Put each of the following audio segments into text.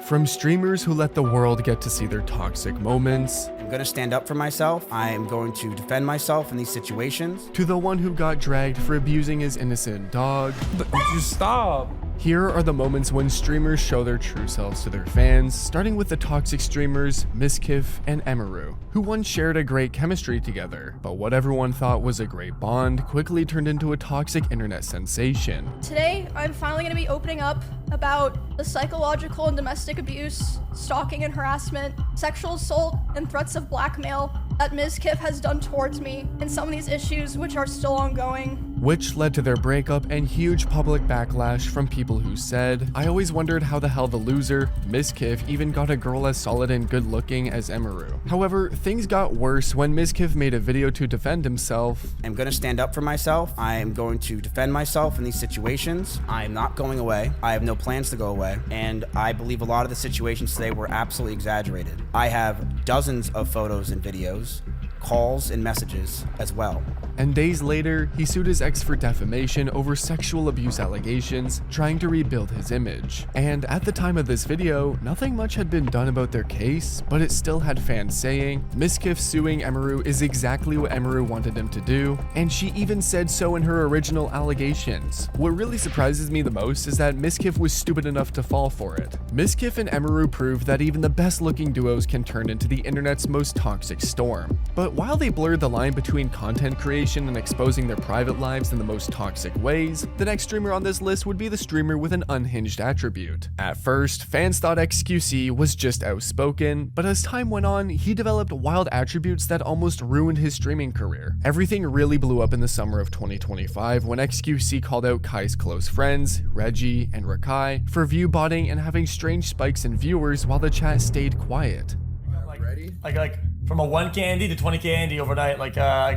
From streamers who let the world get to see their toxic moments, I'm gonna stand up for myself. I am going to defend myself in these situations. to the one who got dragged for abusing his innocent dog. Just stop. Here are the moments when streamers show their true selves to their fans, starting with the toxic streamers Mizkif and Emiru, who once shared a great chemistry together, but what everyone thought was a great bond quickly turned into a toxic internet sensation. Today, I'm finally going to be opening up about the psychological and domestic abuse, stalking and harassment, sexual assault, and threats of blackmail that Mizkif has done towards me, and some of these issues which are still ongoing. Which led to their breakup and huge public backlash from people who said, "I always wondered how the hell the loser, Mizkif, even got a girl as solid and good looking as Emiru." However, things got worse when Mizkif made a video to defend himself. I'm gonna stand up for myself. I am going to defend myself in these situations. I am not going away. I have no plans to go away. And I believe a lot of the situations today were absolutely exaggerated. I have dozens of photos and videos, calls and messages as well. And days later, he sued his ex for defamation over sexual abuse allegations, trying to rebuild his image. And at the time of this video, nothing much had been done about their case, but it still had fans saying, Mizkif suing Emiru is exactly what Emiru wanted him to do, and she even said so in her original allegations. What really surprises me the most is that Mizkif was stupid enough to fall for it. Mizkif and Emiru proved that even the best looking duos can turn into the internet's most toxic storm. But while they blurred the line between content creation and exposing their private lives in the most toxic ways, the next streamer on this list would be the streamer with an unhinged attribute. At first, fans thought XQC was just outspoken, but as time went on, he developed wild attributes that almost ruined his streaming career. Everything really blew up in the summer of 2025 when XQC called out Kai's close friends, Reggie and Rakai, for view botting and having strange spikes in viewers while the chat stayed quiet. Like from a 1K Andy to 20K Andy overnight. Like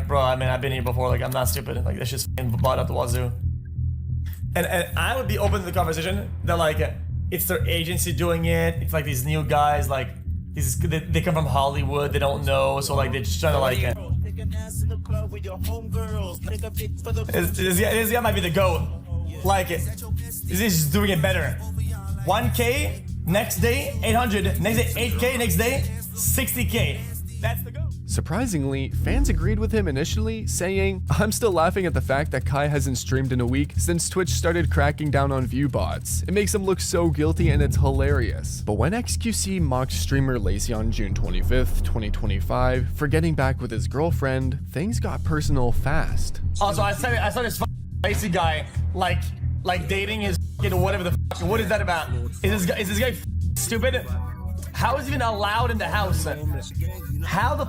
bro, I mean, I've been here before. Like, I'm not stupid. Like, that's just bought up the wazoo. And I would be open to the conversation that like it's their agency doing it. It's like these new guys, like they come from Hollywood. They don't know, so like they're just trying to like. This guy might be the GOAT. Like, this is doing it better. 1K next day, 800. Next day, 8K. Next day, 60K. That's the go. Surprisingly, fans agreed with him initially, saying, "I'm still laughing at the fact that Kai hasn't streamed in a week since Twitch started cracking down on view bots. It makes him look so guilty and it's hilarious." But when XQC mocked streamer Lacey on June 25th, 2025 for getting back with his girlfriend, things got personal fast. Also, I saw this Lacey guy like dating his whatever the what is that about? Is this guy stupid? How is he even allowed in the house? How the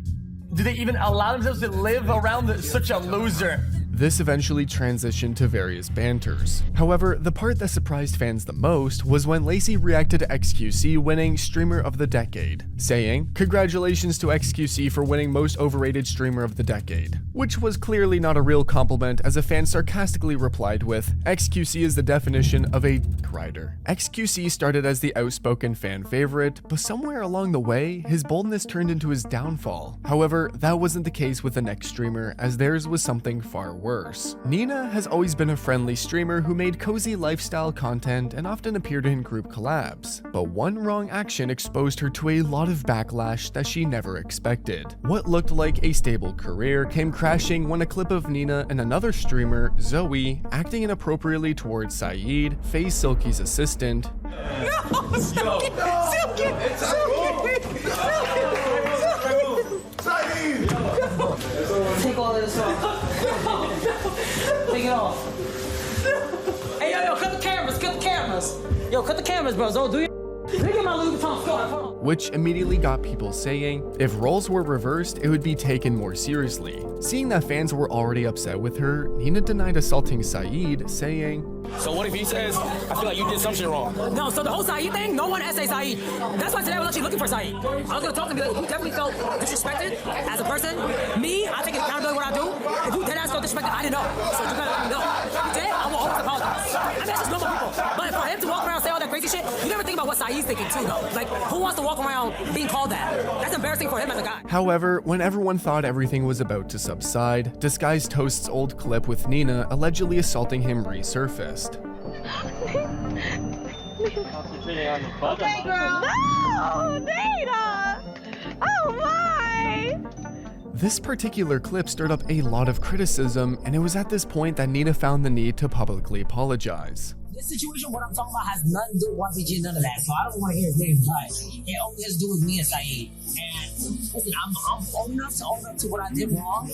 do they even allow themselves to live around such a loser? This eventually transitioned to various banters. However, the part that surprised fans the most was when Lacey reacted to XQC winning Streamer of the Decade, saying, "Congratulations to XQC for winning Most Overrated Streamer of the Decade," which was clearly not a real compliment, as a fan sarcastically replied with, "XQC is the definition of a writer." XQC started as the outspoken fan favorite, but somewhere along the way, his boldness turned into his downfall. However, that wasn't the case with the next streamer, as theirs was something far worse. Nenah has always been a friendly streamer who made cozy lifestyle content and often appeared in group collabs, but one wrong action exposed her to a lot of backlash that she never expected. What looked like a stable career came crashing when a clip of Nenah and another streamer, Zoe, acting inappropriately towards Saeed, FaZe Silky's assistant, No, Silky! Take all of this off. Take it off. Hey, yo, cut the cameras, cut the cameras. Yo, cut the cameras, bro. Don't do your... Look at my Louis Vuitton store. which immediately got people saying if roles were reversed, it would be taken more seriously. Seeing that fans were already upset with her, Nenah denied assaulting Saeed, saying, "So what if he says, I feel like you did something wrong?" No, so the whole Saeed thing, no one essayed Saeed. That's why today I was actually looking for Saeed. I was gonna talk to him and be like, you definitely felt disrespected as a person. Me, I take accountability what I do. If you did ask felt disrespected, I didn't know. So you gotta let me know. If you did, I will always apologize. I mean, that's just normal people. But for him to walk around and say all that crazy shit, you never think about what Saeed's thinking too, though. Like, who wants to walk around being called that? That's embarrassing for him as a guy. However, when everyone thought everything was about to subside, Disguised Toast's old clip with Nenah allegedly assaulting him resurfaced. Okay, girl. No, Nenah. Oh my. This particular clip stirred up a lot of criticism, and it was at this point that Nenah found the need to publicly apologize. This situation, what I'm talking about, has nothing to do with YPG, none of that. So I don't want to hear his name, but it only has to do with me and Saeed. And listen, I'm old enough to own up to what I did wrong.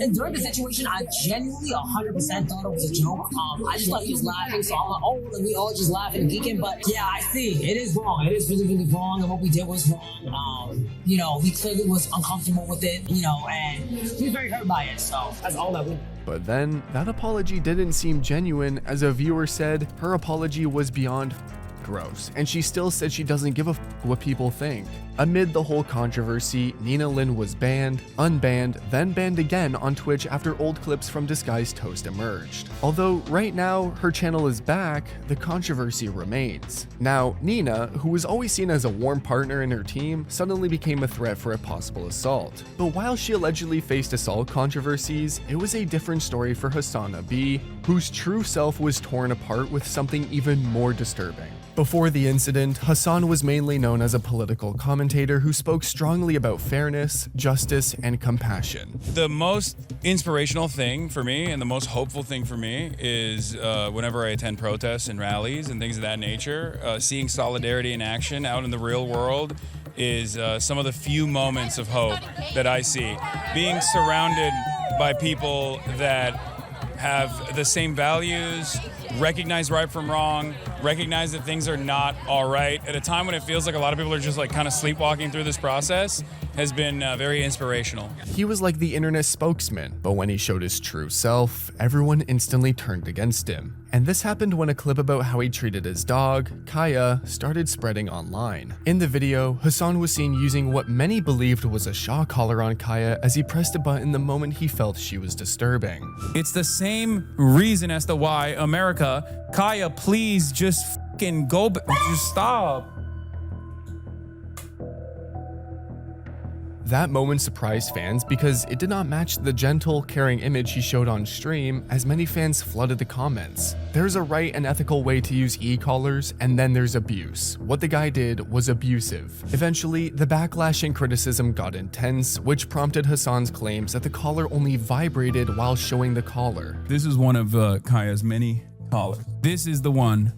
And during the situation, I genuinely 100% thought it was a joke. I just thought he was laughing, so I'm like, oh, and we all just laughing and geeking. But yeah, I see, it is wrong. It is really, really wrong, and what we did was wrong. You know, he clearly was uncomfortable with it, you know, and he was very hurt by it. So that's all that we. But then, that apology didn't seem genuine, as a viewer said her apology was beyond gross, and she still said she doesn't give a what people think. Amid the whole controversy, Nenah Lynn was banned, unbanned, then banned again on Twitch after old clips from Disguised Toast emerged. Although right now her channel is back, the controversy remains. Now, Nenah, who was always seen as a warm partner in her team, suddenly became a threat for a possible assault. But while she allegedly faced assault controversies, it was a different story for Hasan B, whose true self was torn apart with something even more disturbing. Before the incident, Hasan was mainly known as a political commentator who spoke strongly about fairness, justice, and compassion. The most inspirational thing for me and the most hopeful thing for me is whenever I attend protests and rallies and things of that nature, seeing solidarity in action out in the real world is some of the few moments of hope that I see. Being surrounded by people that have the same values, recognize right from wrong, recognize that things are not all right at a time when it feels like a lot of people are just like kind of sleepwalking through this process has been very inspirational. He was like the internet spokesman, but when he showed his true self, everyone instantly turned against him. And this happened when a clip about how he treated his dog, Kaya, started spreading online. In the video, Hasan was seen using what many believed was a shock collar on Kaya as he pressed a button the moment he felt she was disturbing. It's the same reason as to why America, Kaya, please just fucking go, just stop. That moment surprised fans because it did not match the gentle, caring image he showed on stream, as many fans flooded the comments. There's a right and ethical way to use e-collars, and then there's abuse. What the guy did was abusive. Eventually, the backlash and criticism got intense, which prompted Hasan's claims that the collar only vibrated while showing the collar. This is one of Kaya's many collars. This is the one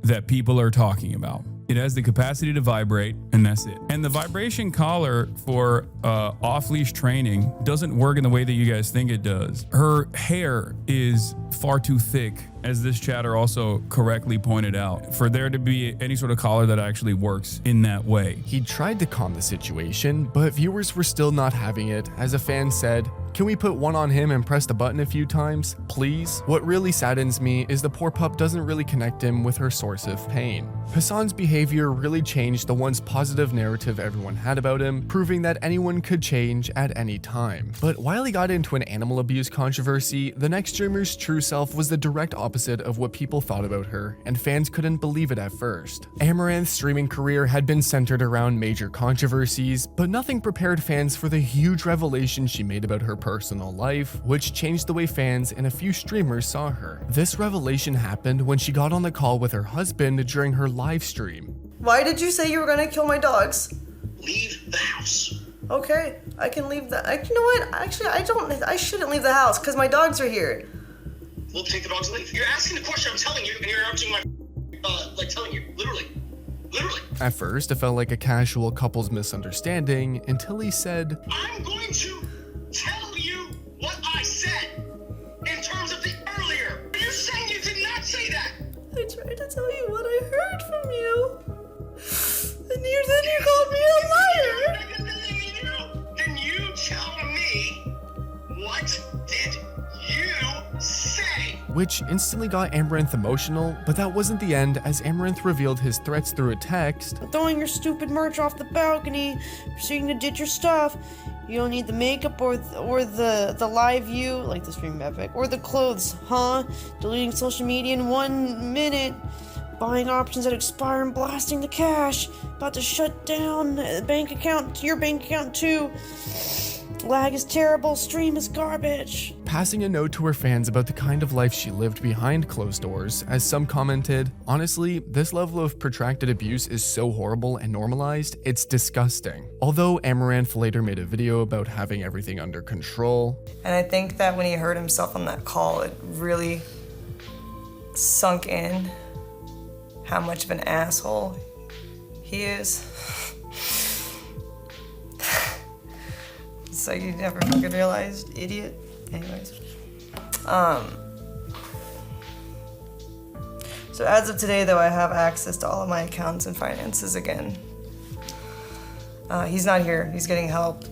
that people are talking about. It has the capacity to vibrate, and that's it. And the vibration collar for off-leash training doesn't work in the way that you guys think it does. Her hair is far too thick, as this chatter also correctly pointed out, for there to be any sort of collar that actually works in that way. He tried to calm the situation, but viewers were still not having it, as a fan said, "Can we put one on him and press the button a few times, please?" What really saddens me is the poor pup doesn't really connect him with her source of pain. Hasan's behavior really changed the once positive narrative everyone had about him, proving that anyone could change at any time. But while he got into an animal abuse controversy, the next streamer's true self was the direct opposite of what people thought about her, and fans couldn't believe it at first. Amouranth's streaming career had been centered around major controversies, but nothing prepared fans for the huge revelation she made about her personal life, which changed the way fans and a few streamers saw her. This revelation happened when she got on the call with her husband during her live stream. Why did you say you were gonna kill my dogs? Leave the house. Okay, I can leave the. You know what? Actually, I shouldn't leave the house because my dogs are here. Well, take the dogs and leave. You're asking the question, I'm telling you, and you're answering my, telling you, literally. At first, it felt like a casual couple's misunderstanding until he said, I'm going to tell you what I said in terms of the earlier. You're saying you did not say that. I tried to tell you what I heard from you. And then you called me a liar. Then you tell me, what did you say? which instantly got Amouranth emotional, but that wasn't the end, as Amouranth revealed his threats through a text. Throwing your stupid merch off the balcony, proceeding to ditch your stuff. You don't need the makeup or the live view, like the stream epic, or the clothes, huh? Deleting social media in 1 minute. Buying options that expire and blasting the cash. About to shut down the bank account, your bank account too. Lag is terrible, stream is garbage. passing a note to her fans about the kind of life she lived behind closed doors, as some commented, "Honestly, this level of protracted abuse is so horrible and normalized, it's disgusting." Although Amouranth later made a video about having everything under control. And I think that when he heard himself on that call, it really sunk in how much of an asshole he is. So you never fucking realized, idiot. Anyways. So as of today, though, I have access to all of my accounts and finances again. He's not here. He's getting help.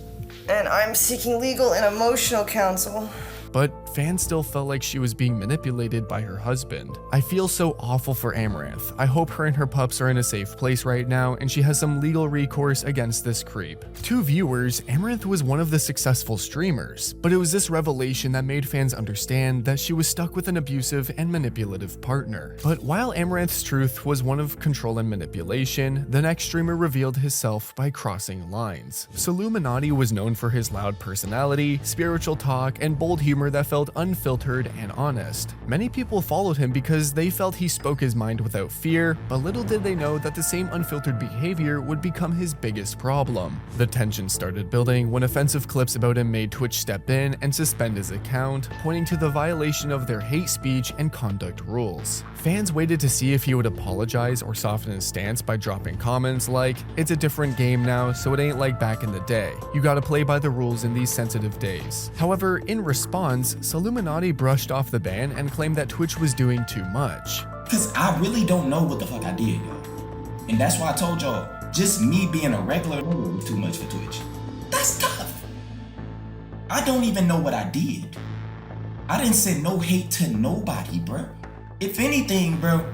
And I'm seeking legal and emotional counsel. But fans still felt like she was being manipulated by her husband. "I feel so awful for Amouranth. I hope her and her pups are in a safe place right now and she has some legal recourse against this creep." To viewers, Amouranth was one of the successful streamers, but it was this revelation that made fans understand that she was stuck with an abusive and manipulative partner. But while Amaranth's truth was one of control and manipulation, the next streamer revealed himself by crossing lines. Solluminati was known for his loud personality, spiritual talk, and bold humor that felt unfiltered and honest. Many people followed him because they felt he spoke his mind without fear, but little did they know that the same unfiltered behavior would become his biggest problem. The tension started building when offensive clips about him made Twitch step in and suspend his account, pointing to the violation of their hate speech and conduct rules. Fans waited to see if he would apologize or soften his stance by dropping comments like, "It's a different game now, so it ain't like back in the day. You gotta play by the rules in these sensitive days." However, in response, Solluminati brushed off the ban and claimed that Twitch was doing too much. Cause I really don't know what the fuck I did, yo. And that's why I told y'all, just me being a regular nigga was too much for Twitch. That's tough. I don't even know what I did. I didn't say no hate to nobody, bro. If anything, bro,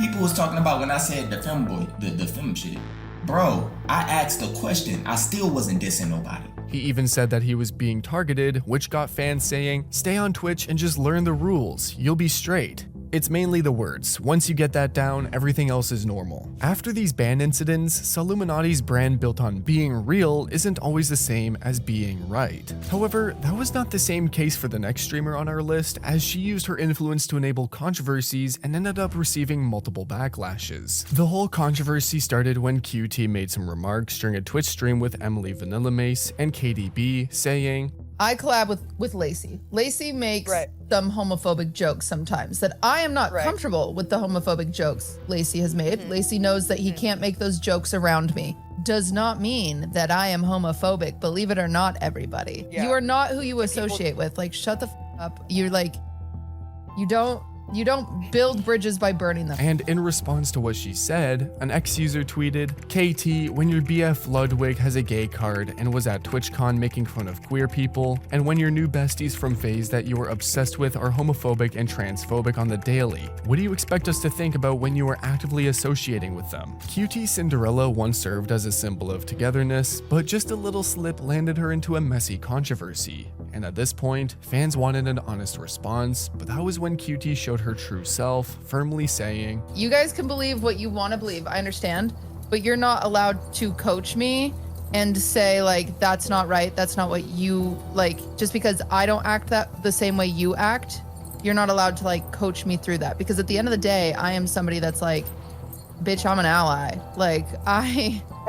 people was talking about when I said the film boy, the film shit. Bro, I asked a question. I still wasn't dissing nobody. He even said that he was being targeted, which got fans saying, "Stay on Twitch and just learn the rules. You'll be straight." It's mainly the words. Once you get that down, everything else is normal. After these ban incidents, Solluminati's brand built on being real isn't always the same as being right. However, that was not the same case for the next streamer on our list, as she used her influence to enable controversies and ended up receiving multiple backlashes. The whole controversy started when QT made some remarks during a Twitch stream with Emily Vanilla Mace and KDB saying, "I collab with Lacey. Lacey makes some homophobic jokes sometimes that I am not comfortable with the homophobic jokes Lacey has made. Lacey knows that he can't make those jokes around me. Does not mean that I am homophobic. Believe it or not, everybody. You are not who you associate with. Like, shut the f up. You're like, you don't build bridges by burning them." And in response to what she said, an ex-user tweeted, "KT, when your BF Ludwig has a gay card and was at TwitchCon making fun of queer people, and when your new besties from FaZe that you are obsessed with are homophobic and transphobic on the daily, what do you expect us to think about when you are actively associating with them?" QT Cinderella once served as a symbol of togetherness, but just a little slip landed her into a messy controversy. And at this point, fans wanted an honest response, but that was when QT showed her true self, firmly saying, "You guys can believe what you want to believe, I understand, but you're not allowed to coach me and say like, that's not right, that's not what you like, just because I don't act the same way you act, you're not allowed to like coach me through that, because at the end of the day, I am somebody that's like, bitch, I'm an ally. Like,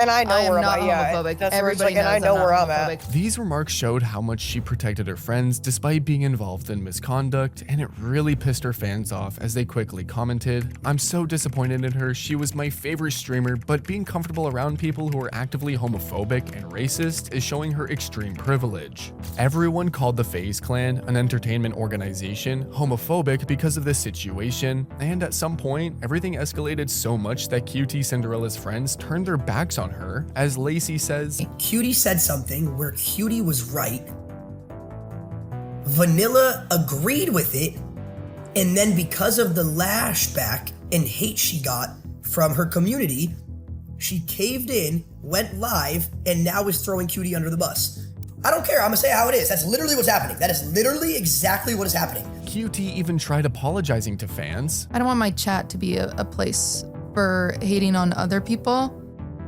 And I know where I'm not at. homophobic. That's Everybody and I knows know I'm where not I'm at. homophobic. These remarks showed how much she protected her friends despite being involved in misconduct, and it really pissed her fans off as they quickly commented, "I'm so disappointed in her, she was my favorite streamer, but being comfortable around people who are actively homophobic and racist is showing her extreme privilege." Everyone called the FaZe Clan, an entertainment organization, homophobic because of this situation, and at some point, everything escalated so much that QT Cinderella's friends turned their backs on her, as Lacey says, Cutie said something where Cutie was right. Vanilla agreed with it, and then because of the lashback and hate she got from her community, she caved in, went live, and now is throwing Cutie under the bus. I don't care, I'm gonna say how it is. That's literally what's happening. That is literally exactly what is happening. QT even tried apologizing to fans. I don't want my chat to be a place for hating on other people.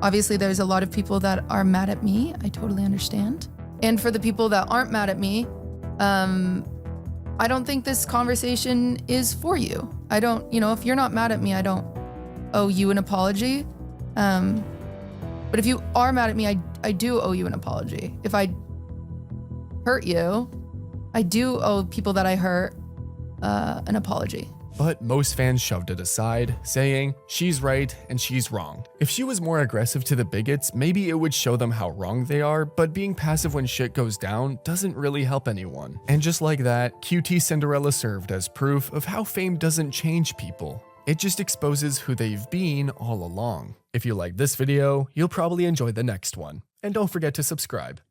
Obviously, there's a lot of people that are mad at me. I totally understand. And for the people that aren't mad at me, I don't think this conversation is for you. I don't, if you're not mad at me, I don't owe you an apology. But if you are mad at me, I do owe you an apology. If I hurt you, I do owe people that I hurt an apology. But most fans shoved it aside, saying she's right and she's wrong. If she was more aggressive to the bigots, maybe it would show them how wrong they are, but being passive when shit goes down doesn't really help anyone. And just like that, QT Cinderella served as proof of how fame doesn't change people. It just exposes who they've been all along. If you like this video, you'll probably enjoy the next one. And don't forget to subscribe.